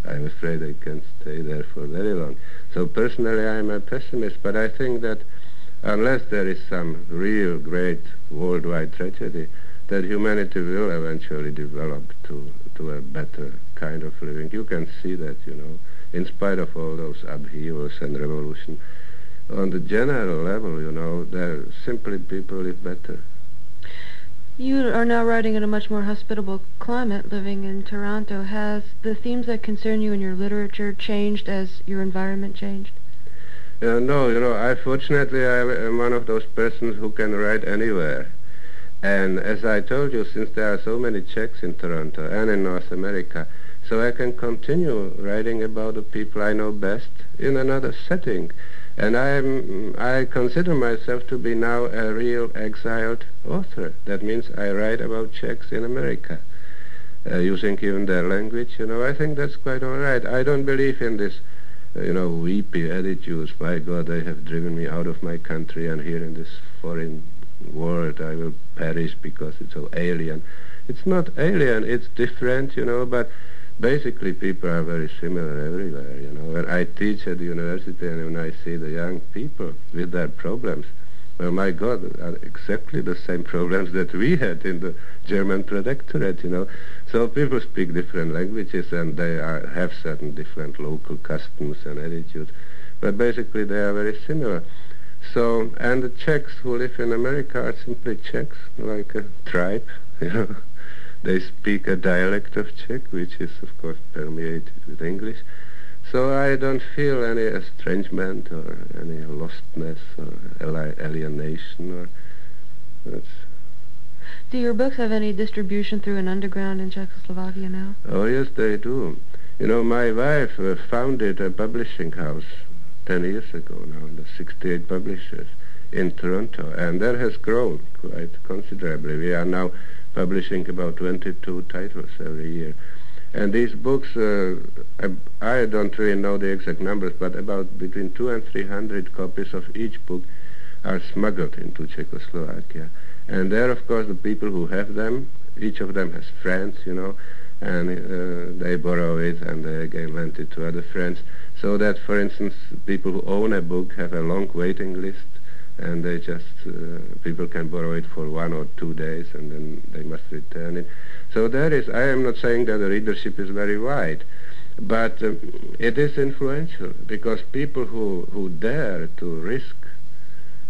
I'm afraid they can't stay there for very long. So personally, I'm a pessimist, but I think that unless there is some real great worldwide tragedy, that humanity will eventually develop to a better kind of living. You can see that, in spite of all those upheavals and revolution. On the general level, there simply people live better. You are now writing in a much more hospitable climate, living in Toronto. Has the themes that concern you in your literature changed as your environment changed? No, fortunately I am one of those persons who can write anywhere. And as I told you, since there are so many Czechs in Toronto and in North America, so I can continue writing about the people I know best in another setting. And I consider myself to be now a real exiled author. That means I write about Czechs in America, using even their language. I think that's quite all right. I don't believe in this, weepy attitudes. My God, they have driven me out of my country, and here in this foreign world I will perish because it's so alien. It's not alien, it's different, but basically people are very similar everywhere, When I teach at the university and when I see the young people with their problems, well, my God, are exactly the same problems that we had in the German protectorate, So people speak different languages and they have certain different local customs and attitudes, but basically they are very similar. So, and the Czechs who live in America are simply Czechs, like a tribe, They speak a dialect of Czech, which is, of course, permeated with English. So I don't feel any estrangement or any lostness or alienation. Do your books have any distribution through an underground in Czechoslovakia now? Oh, yes, they do. My wife founded a publishing house 10 years ago now, the 68 Publishers in Toronto, and that has grown quite considerably. We are now publishing about 22 titles every year. And these books, I don't really know the exact numbers, but about between 200 and 300 copies of each book are smuggled into Czechoslovakia. And there, of course, the people who have them, each of them has friends, and they borrow it and they again lend it to other friends. So that, for instance, people who own a book have a long waiting list, and they just, people can borrow it for 1 or 2 days and then they must return it. So there is, I am not saying that the readership is very wide, but it is influential, because people who dare to risk,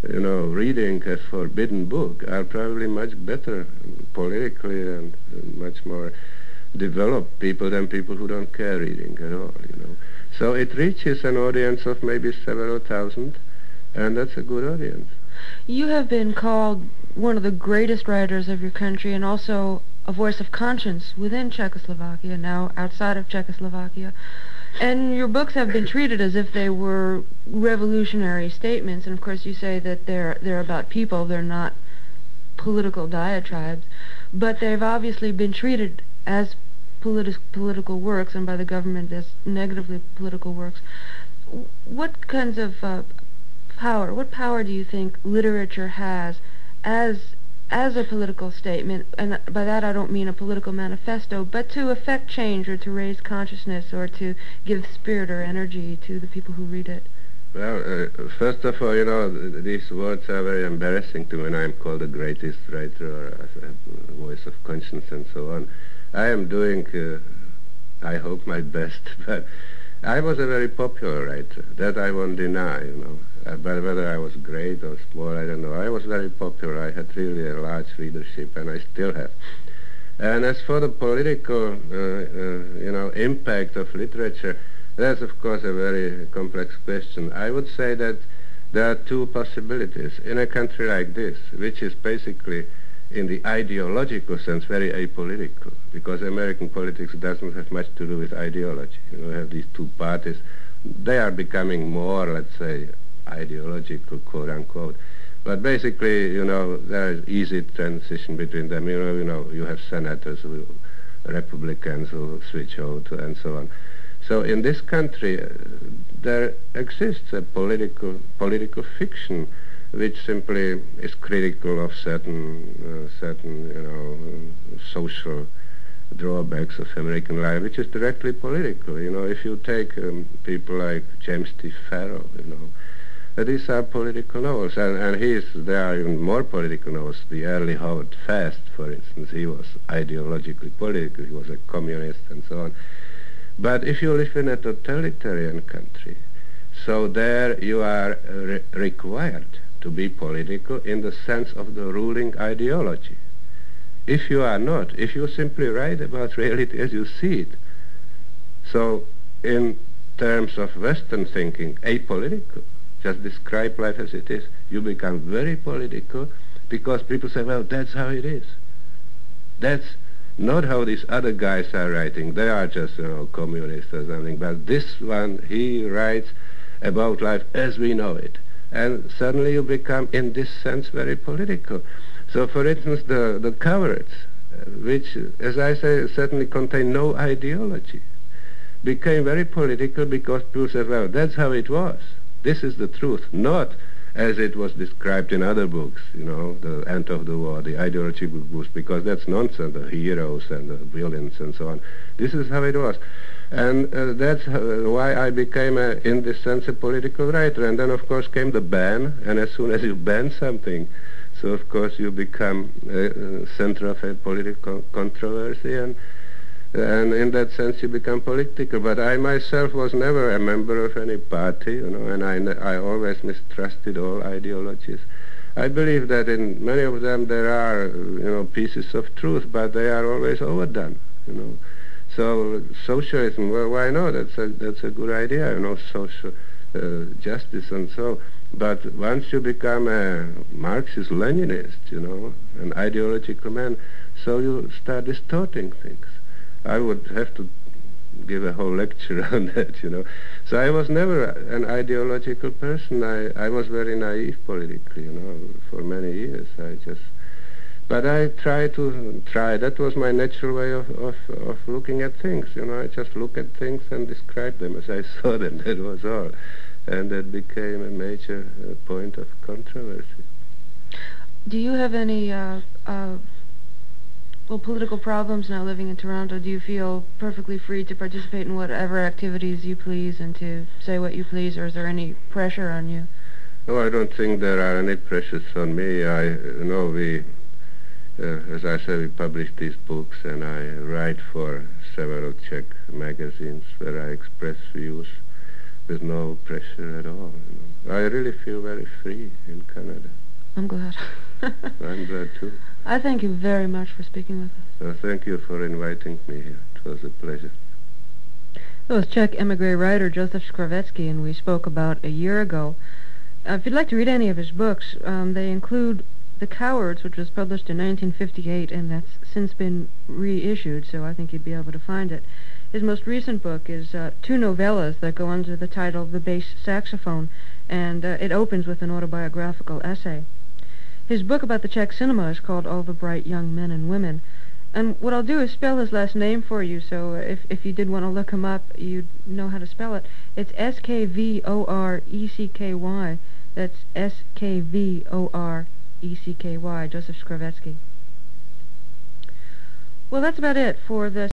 reading a forbidden book are probably much better politically and much more developed people than people who don't care reading at all, So it reaches an audience of maybe several thousand, and that's a good audience. You have been called one of the greatest writers of your country and also a voice of conscience within Czechoslovakia, now outside of Czechoslovakia. And your books have been treated as if they were revolutionary statements, and of course you say that they're about people, they're not political diatribes, but they've obviously been treated as political works, and by the government as negatively political works. What kinds of what power do you think literature has as a political statement, and by that I don't mean a political manifesto, but to affect change or to raise consciousness or to give spirit or energy to the people who read it? Well, first of all, these words are very embarrassing to me when I'm called the greatest writer or as a voice of conscience and so on. I am doing, I hope, my best, but I was a very popular writer. That I won't deny, But whether I was great or small, I don't know. I was very popular. I had really a large readership, and I still have. And as for the political, impact of literature, that's of course a very complex question. I would say that there are two possibilities. In a country like this, which is basically, in the ideological sense, very apolitical, because American politics doesn't have much to do with ideology. You have these two parties. They are becoming more, let's say, ideological, quote-unquote. But basically, there is easy transition between them. You have senators who Republicans who switch out and so on. So in this country, there exists a political fiction which simply is critical of certain social drawbacks of American life, which is directly political. If you take people like James T. Farrow, these are political novels, and there are even more political novels. The early Howard Fast, for instance, he was ideologically political, he was a communist and so on. But if you live in a totalitarian country, so there you are required to be political in the sense of the ruling ideology. If you are not, if you simply write about reality as you see it, so in terms of Western thinking, apolitical, just describe life as it is, you become very political because people say, well, that's how it is. That's not how these other guys are writing. They are just, communists or something. But this one, he writes about life as we know it. And suddenly you become, in this sense, very political. So, for instance, the coverts, which, as I say, certainly contain no ideology, became very political because people said, well, that's how it was. This is the truth, not as it was described in other books, the end of the war, the ideological books, because that's nonsense, the heroes and the villains and so on. This is how it was. And that's why I became, in this sense, a political writer. And then, of course, came the ban, and as soon as you ban something, so, of course, you become a center of a political controversy, and in that sense you become political. But I myself was never a member of any party, and I always mistrusted all ideologies. I believe that in many of them there are, pieces of truth, but they are always overdone, So socialism, well, why not? That's a good idea, social justice and so. But once you become a Marxist-Leninist, an ideological man, so you start distorting things. I would have to give a whole lecture on that, So I was never an ideological person. I was very naive politically, for many years. But I that was my natural way of looking at things, I just look at things and describe them as I saw them, that was all. And that became a major point of controversy. Do you have any political problems now living in Toronto? Do you feel perfectly free to participate in whatever activities you please and to say what you please, or is there any pressure on you? No, I don't think there are any pressures on me. We, as I said, we publish these books, and I write for several Czech magazines where I express views with no pressure at all. I really feel very free in Canada. I'm glad. I'm glad too. I thank you very much for speaking with us. Thank you for inviting me here. It was a pleasure. That was Czech emigre writer Josef Skvorecky, and we spoke about a year ago. If you'd like to read any of his books, they include The Cowards, which was published in 1958, and that's since been reissued, so I think you'd be able to find it. His most recent book is two novellas that go under the title The Bass Saxophone, and it opens with an autobiographical essay. His book about the Czech cinema is called All the Bright Young Men and Women. And what I'll do is spell his last name for you, so if you did want to look him up, you'd know how to spell it. It's S-K-V-O-R-E-C-K-Y. That's S-K-V-O-R-E-C-K-Y, Josef Skvorecky. Well, that's about it for this